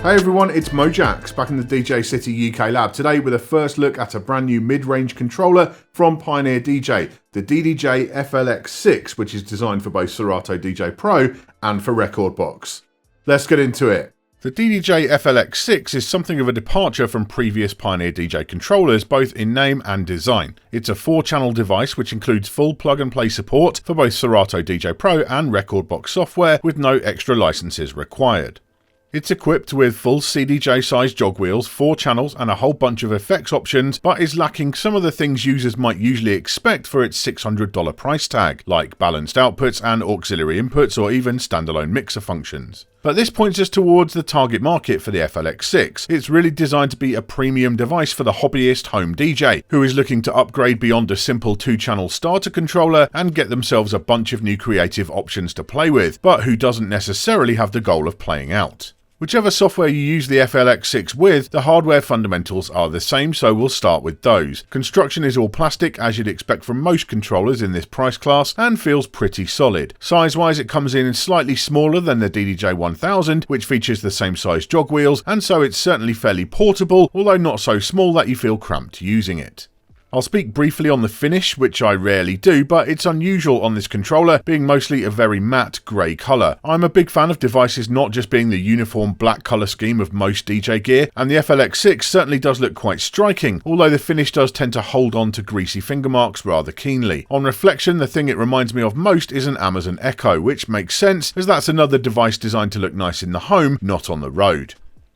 Hey everyone, it's Mojaxx back in the DJcity UK lab today with a first look at a brand new mid-range controller from Pioneer DJ, the DDJ-FLX6, which is designed for both Serato DJ Pro and for Rekordbox. Let's get into it. The DDJ-FLX6 is something of a departure from previous Pioneer DJ controllers, both in name and design. It's a 4-channel device which includes full plug-and-play support for both Serato DJ Pro and Rekordbox software with no extra licenses required. It's equipped with full CDJ-sized jog wheels, 4 channels and a whole bunch of effects options, but is lacking some of the things users might usually expect for its $600 price tag, like balanced outputs and auxiliary inputs or even standalone mixer functions. But this points us towards the target market for the FLX6. It's really designed to be a premium device for the hobbyist home DJ, who is looking to upgrade beyond a simple 2-channel starter controller and get themselves a bunch of new creative options to play with, but who doesn't necessarily have the goal of playing out. Whichever software you use the FLX6 with, the hardware fundamentals are the same, so we'll start with those. Construction is all plastic, as you'd expect from most controllers in this price class, and feels pretty solid. Size-wise, it comes in slightly smaller than the DDJ-1000, which features the same size jog wheels, and so it's certainly fairly portable, although not so small that you feel cramped using it. I'll speak briefly on the finish, which I rarely do, but it's unusual on this controller, being mostly a very matte grey colour. I'm a big fan of devices not just being the uniform black colour scheme of most DJ gear, and the FLX6 certainly does look quite striking, although the finish does tend to hold on to greasy finger marks rather keenly. On reflection, the thing it reminds me of most is an Amazon Echo, which makes sense, as that's another device designed to look nice in the home, not on the road.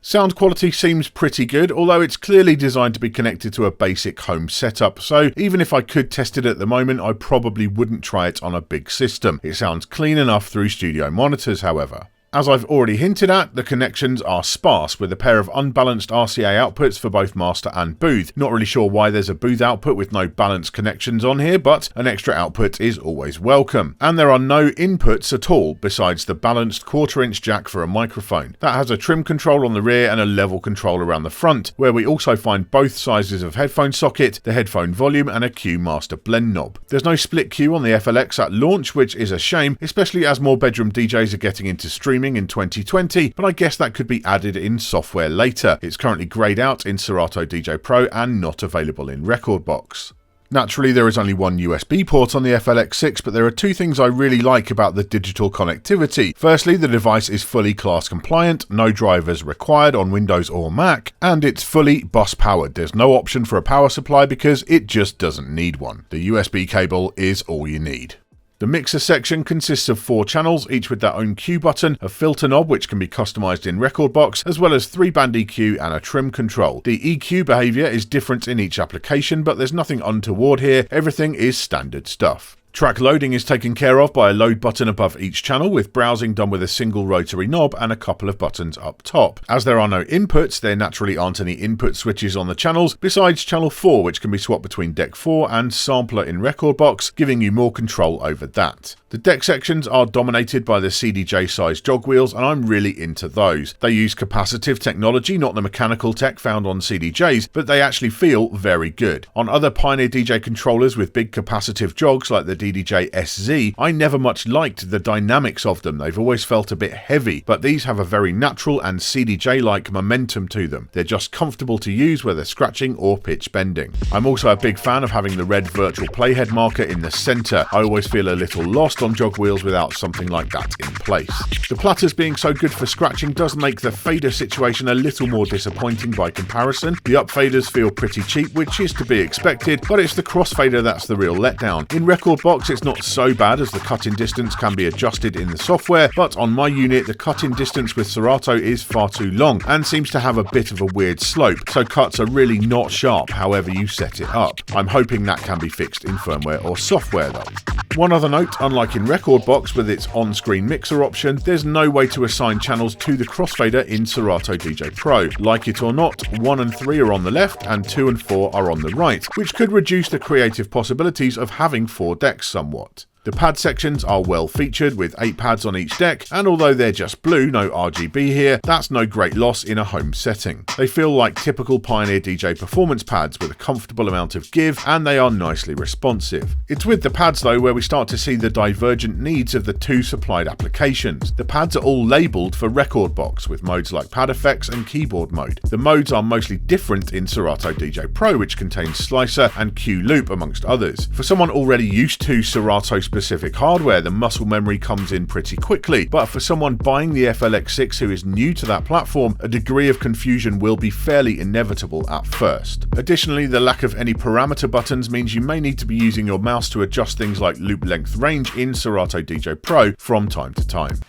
Sound quality seems pretty good, although it's clearly designed to be connected to a basic home setup, so even if I could test it at the moment, I probably wouldn't try it on a big system. It sounds clean enough through studio monitors, however. As I've already hinted at, the connections are sparse, with a pair of unbalanced RCA outputs for both master and booth. Not really sure why there's a booth output with no balanced connections on here, but an extra output is always welcome. And there are no inputs at all, besides the balanced 1/4-inch jack for a microphone. That has a trim control on the rear and a level control around the front, where we also find both sizes of headphone socket, the headphone volume and a Q master blend knob. There's no split Q on the FLX at launch, which is a shame, especially as more bedroom DJs are getting into streaming in 2020, but I guess that could be added in software later. It's currently greyed out in Serato DJ Pro and not available in Rekordbox. Naturally, there is only one USB port on the FLX6, but there are 2 things I really like about the digital connectivity. Firstly, the device is fully class compliant, no drivers required on Windows or Mac, and it's fully bus powered. There's no option for a power supply because it just doesn't need one. The USB cable is all you need. The mixer section consists of 4 channels, each with their own Q button, a filter knob which can be customized in Rekordbox, as well as 3-band EQ and a trim control. The EQ behavior is different in each application, but there's nothing untoward here, everything is standard stuff. Track loading is taken care of by a load button above each channel, with browsing done with a single rotary knob and a couple of buttons up top. As there are no inputs, there naturally aren't any input switches on the channels, besides channel 4, which can be swapped between deck 4 and sampler in Rekordbox, giving you more control over that. The deck sections are dominated by the CDJ-sized jog wheels, and I'm really into those. They use capacitive technology, not the mechanical tech found on CDJs, but they actually feel very good. On other Pioneer DJ controllers with big capacitive jogs like the DDJ-SZ, I never much liked the dynamics of them. They've always felt a bit heavy, but these have a very natural and CDJ-like momentum to them. They're just comfortable to use whether scratching or pitch bending. I'm also a big fan of having the red virtual playhead marker in the center. I always feel a little lost on jog wheels without something like that in place. The platters being so good for scratching does make the fader situation a little more disappointing by comparison. The up faders feel pretty cheap, which is to be expected, but it's the crossfader that's the real letdown. In Rekordbox, it's not so bad as the cut-in distance can be adjusted in the software, but on my unit the cut-in distance with Serato is far too long and seems to have a bit of a weird slope, so cuts are really not sharp however you set it up. I'm hoping that can be fixed in firmware or software though. One other note, unlike in Rekordbox with its on-screen mixer option, there's no way to assign channels to the crossfader in Serato DJ Pro. Like it or not, 1 and 3 are on the left and 2 and 4 are on the right, which could reduce the creative possibilities of having 4 decks somewhat. The pad sections are well featured with 8 pads on each deck, and although they're just blue, no RGB here, that's no great loss in a home setting. They feel like typical Pioneer DJ performance pads with a comfortable amount of give, and they are nicely responsive. It's with the pads though where we start to see the divergent needs of the two supplied applications. The pads are all labelled for record box with modes like pad effects and keyboard mode. The modes are mostly different in Serato DJ Pro, which contains slicer and Q loop amongst others. For someone already used to Serato specific hardware, the muscle memory comes in pretty quickly, but for someone buying the FLX6 who is new to that platform, a degree of confusion will be fairly inevitable at first. Additionally, the lack of any parameter buttons means you may need to be using your mouse to adjust things like loop length range in Serato DJ Pro from time to time.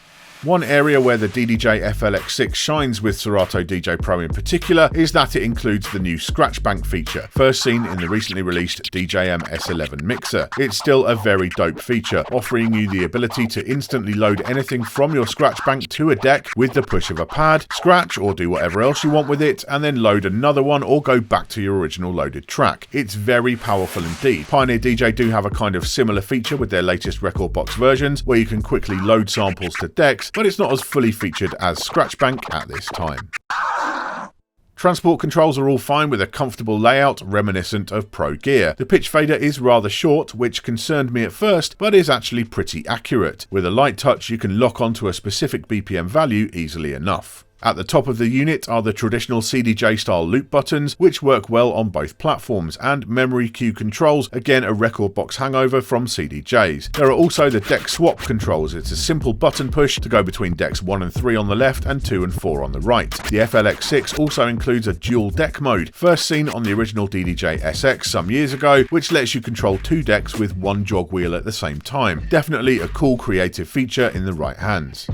One area where the DDJ-FLX6 shines with Serato DJ Pro in particular is that it includes the new scratch bank feature, first seen in the recently released DJM S11 mixer. It's still a very dope feature, offering you the ability to instantly load anything from your scratch bank to a deck with the push of a pad, scratch or do whatever else you want with it, and then load another one or go back to your original loaded track. It's very powerful indeed. Pioneer DJ do have a kind of similar feature with their latest record box versions, where you can quickly load samples to decks, but it's not as fully featured as Scratch Bank at this time. Transport controls are all fine with a comfortable layout reminiscent of Pro Gear. The pitch fader is rather short, which concerned me at first, but is actually pretty accurate. With a light touch, you can lock onto a specific BPM value easily enough. At the top of the unit are the traditional CDJ style loop buttons, which work well on both platforms, and memory cue controls, again a record box hangover from CDJs. There are also the deck swap controls. It's a simple button push to go between decks 1 and 3 on the left and 2 and 4 on the right. The FLX6 also includes a dual deck mode, first seen on the original DDJ-SX some years ago, which lets you control 2 decks with 1 jog wheel at the same time. Definitely a cool creative feature in the right hands.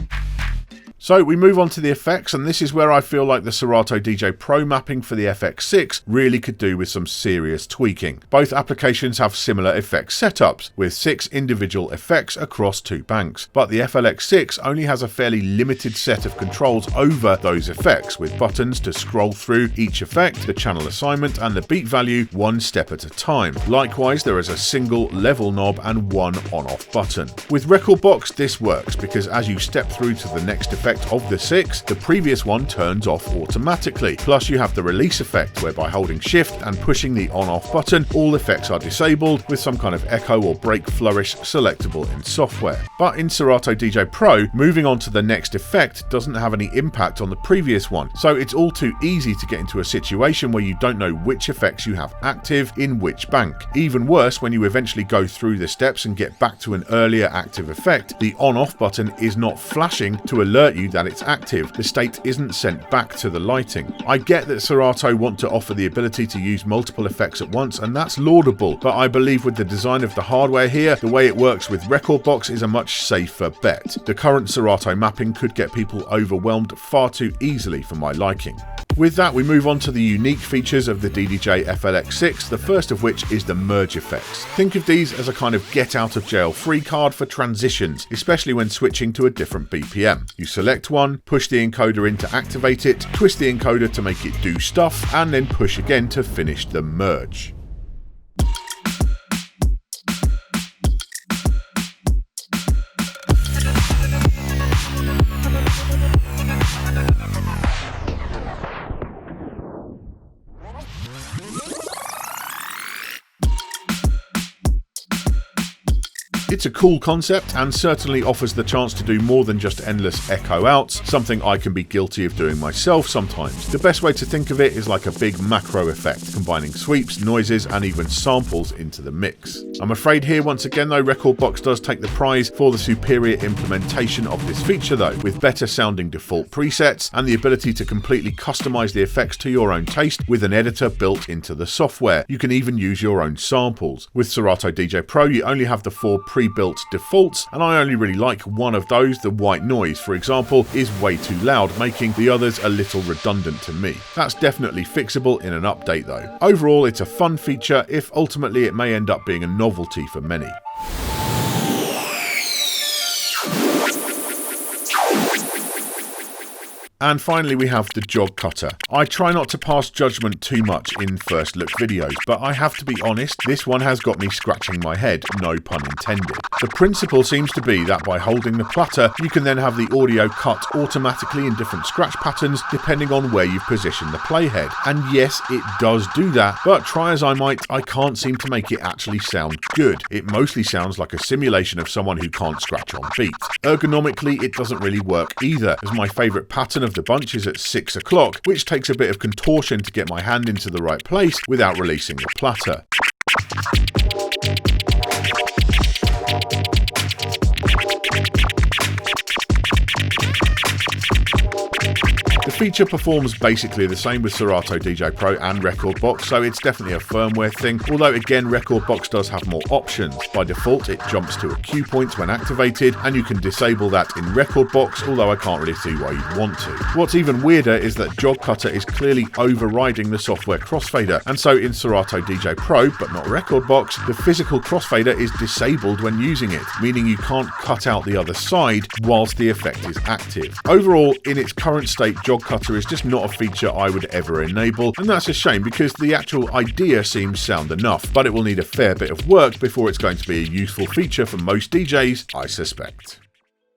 So we move on to the effects, and this is where I feel like the Serato DJ Pro mapping for the FX6 really could do with some serious tweaking. Both applications have similar effect setups, with 6 individual effects across 2 banks, but the FLX6 only has a fairly limited set of controls over those effects, with buttons to scroll through each effect, the channel assignment and the beat value one step at a time. Likewise, there is a single level knob and 1 on-off button. With Record Box, this works because as you step through to the next effect of the 6, the previous one turns off automatically. Plus you have the release effect, where by holding shift and pushing the on-off button, all effects are disabled with some kind of echo or break flourish selectable in software. But in Serato DJ Pro, moving on to the next effect doesn't have any impact on the previous one, so it's all too easy to get into a situation where you don't know which effects you have active in which bank. Even worse, when you eventually go through the steps and get back to an earlier active effect, the on-off button is not flashing to alert you that it's active. The state isn't sent back to the lighting. I get that Serato want to offer the ability to use multiple effects at once, and that's laudable, but I believe with the design of the hardware here, the way it works with Record Box is a much safer bet. The current Serato mapping could get people overwhelmed far too easily for my liking. With that, we move on to the unique features of the DDJ-FLX6, the first of which is the merge effects. Think of these as a kind of get out of jail free card for transitions, especially when switching to a different BPM. You select one, push the encoder in to activate it, twist the encoder to make it do stuff, and then push again to finish the merge. It's a cool concept and certainly offers the chance to do more than just endless echo outs, something I can be guilty of doing myself sometimes. The best way to think of it is like a big macro effect, combining sweeps, noises and even samples into the mix. I'm afraid here once again though, Record Box does take the prize for the superior implementation of this feature though, with better sounding default presets and the ability to completely customize the effects to your own taste with an editor built into the software. You can even use your own samples. With Serato DJ Pro you only have the 4 pre-built defaults, and I only really like one of those. The white noise, for example, is way too loud, making the others a little redundant to me. That's definitely fixable in an update though. Overall, it's a fun feature, if ultimately it may end up being a novelty for many. And finally we have the jog cutter. I try not to pass judgment too much in first look videos, but I have to be honest, this one has got me scratching my head, no pun intended. The principle seems to be that by holding the plutter, you can then have the audio cut automatically in different scratch patterns depending on where you've positioned the playhead. And yes, it does do that, but try as I might, I can't seem to make it actually sound good. It mostly sounds like a simulation of someone who can't scratch on beat. Ergonomically, it doesn't really work either, as my favourite pattern of the bunch is at 6 o'clock, which takes a bit of contortion to get my hand into the right place without releasing the plutter. The feature performs basically the same with Serato DJ Pro and Rekordbox, so it's definitely a firmware thing, although again Rekordbox does have more options. By default it jumps to a cue point when activated, and you can disable that in Rekordbox, although I can't really see why you'd want to. What's even weirder is that Jog Cutter is clearly overriding the software crossfader, and so in Serato DJ Pro, but not Rekordbox, the physical crossfader is disabled when using it, meaning you can't cut out the other side whilst the effect is active. Overall, in its current state, Jog Cutter is just not a feature I would ever enable, and that's a shame because the actual idea seems sound enough, but it will need a fair bit of work before it's going to be a useful feature for most DJs, I suspect.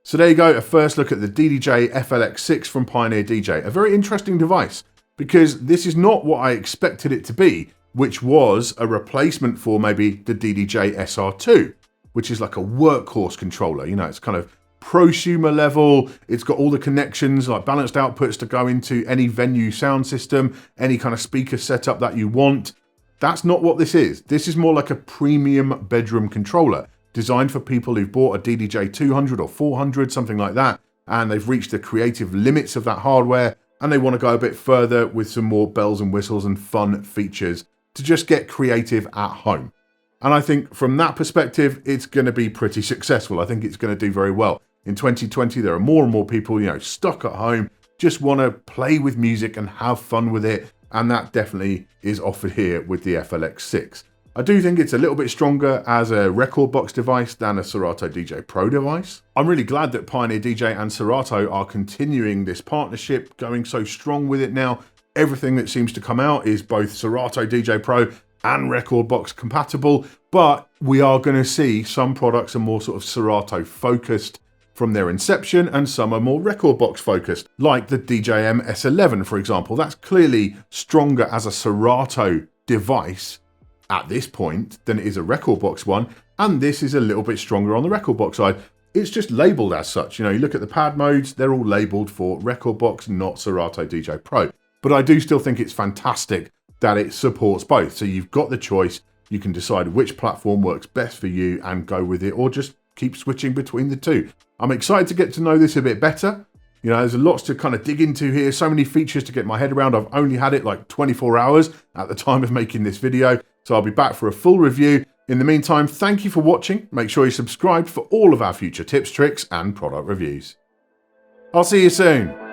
So there you go, a first look at the DDJ-FLX6 from Pioneer DJ. A very interesting device, because this is not what I expected it to be, which was a replacement for maybe the DDJ-SR2, which is like a workhorse controller. You know, it's kind of prosumer level, it's got all the connections, like balanced outputs to go into any venue sound system, any kind of speaker setup that you want. That's not what this is. This is more like a premium bedroom controller, designed for people who've bought a DDJ 200 or 400, something like that, and they've reached the creative limits of that hardware, and they want to go a bit further with some more bells and whistles and fun features to just get creative at home. And I think from that perspective, it's going to be pretty successful. I think it's going to do very well. In 2020, there are more and more people, you know, stuck at home, just want to play with music and have fun with it. And that definitely is offered here with the FLX6. I do think it's a little bit stronger as a Rekordbox device than a Serato DJ Pro device. I'm really glad that Pioneer DJ and Serato are continuing this partnership, going so strong with it now. Everything that seems to come out is both Serato DJ Pro and Rekordbox compatible, but we are going to see some products are more sort of Serato focused from their inception, and some are more Rekordbox focused, like the DJM S11, for example. That's clearly stronger as a Serato device at this point than it is a Rekordbox one, and this is a little bit stronger on the Rekordbox side. It's just labeled as such. You know, you look at the pad modes, they're all labeled for Rekordbox, not Serato DJ Pro. But I do still think it's fantastic that it supports both. So you've got the choice, you can decide which platform works best for you and go with it, or just keep switching between the two. I'm excited to get to know this a bit better. You know, there's lots to kind of dig into here, so many features to get my head around. I've only had it like 24 hours at the time of making this video, so I'll be back for a full review. In the meantime, thank you for watching. Make sure you subscribe for all of our future tips, tricks, and product reviews. I'll see you soon.